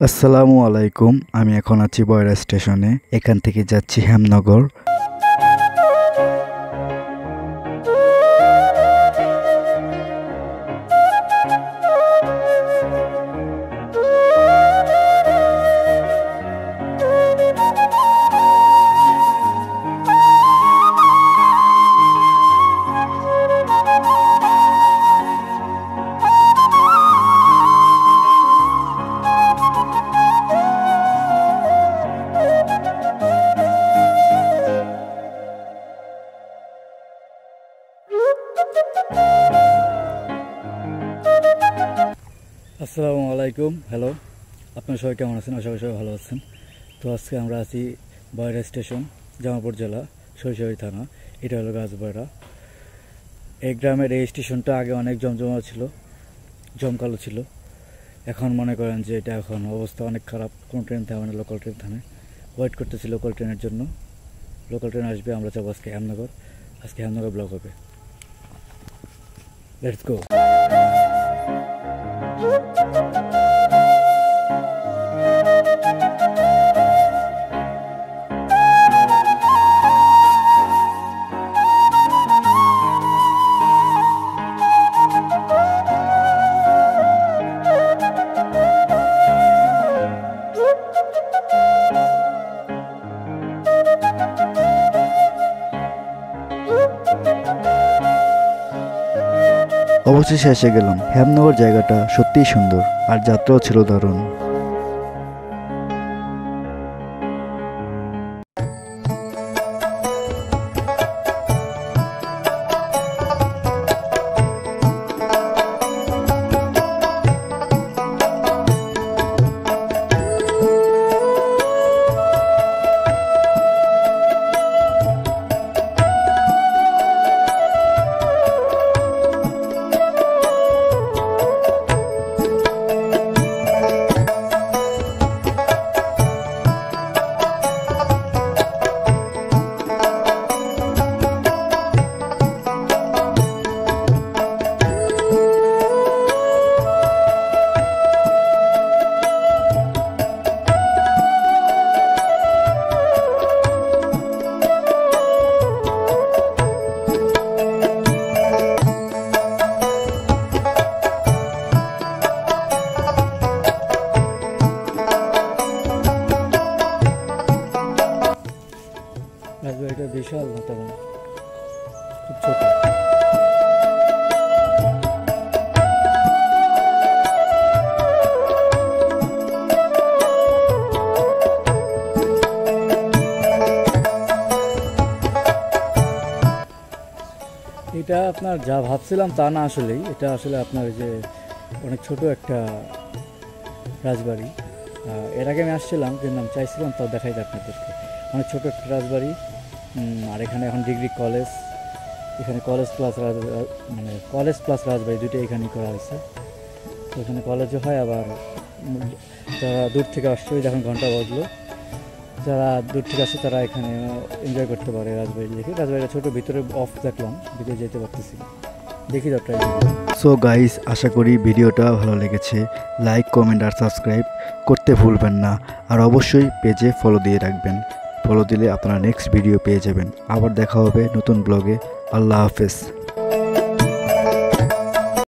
আসসালামু আলাইকুম। আমি এখন আছি বয়রা স্টেশনে। এখান থেকে যাচ্ছি হেমনগর। আসসালামু আলাইকুম। হ্যালো, আপনারা সবাই কেমন আছেন? আশা করি সবাই ভালো আছেন। তো আজকে আমরা আছি বয়রা স্টেশন, জামালপুর জেলা, সরিষাবাড়ি থানা। এটা হলো গাছবয়রা। এই গ্রামের এই স্টেশনটা আগে অনেক জমকালো ছিল। এখন মনে করেন যে এটা এখন অবস্থা অনেক খারাপ। কোনো ট্রেন থামে না, লোকাল ট্রেন থামে। ওয়েট করতেছি লোকাল ট্রেনের জন্য। লোকাল ট্রেন আসবে, আমরা যাবো আজকে হেমনগর। আজকে হেমনগর ব্লক হবে। Let's go. অবশেষে এসে গেলাম। হেমনগর জায়গাটা সত্যিই সুন্দর, আর যাত্রাও ছিল দারুণ। রাজবাড়িটা বিশাল না, তেমন খুব ছোট। এটা আপনার যা ভাবছিলাম তা না, আসলেই এটা আসলে আপনার যে অনেক ছোট একটা রাজবাড়ি। এর আগে আমি আসছিলাম, যে নাম চাইছিলাম, তাও দেখাই যায় আপনাদেরকে। অনেক ছোট একটা রাজবাড়ি। আর এখানে এখন ডিগ্রি কলেজ, এখানে কলেজ প্লাস রাজবাড়ি দুটোই এখানে করা হয়েছে। তো এখানে কলেজও হয়, আবার যারা দূর থেকে আসছে, ওই যখন ঘন্টা বাজলো, যারা দূর থেকে আসছে তারা এখানে এনজয় করতে পারে রাজবাড়ি দেখে। রাজবাড়িটা ছোটো, ভিতরে অফ দেখলাম, ভিতরে যেতে পারতেছি, দেখি দরকার। সো গাইস, আশা করি ভিডিওটা ভালো লেগেছে। লাইক, কমেন্ট আর সাবস্ক্রাইব করতে ভুলবেন না। আর অবশ্যই পেজে ফলো দিয়ে রাখবেন। ফলো দিলে আপনারা নেক্সট ভিডিও পেয়ে যাবেন। আবার দেখা হবে নতুন ব্লগে। আল্লাহ হাফেজ।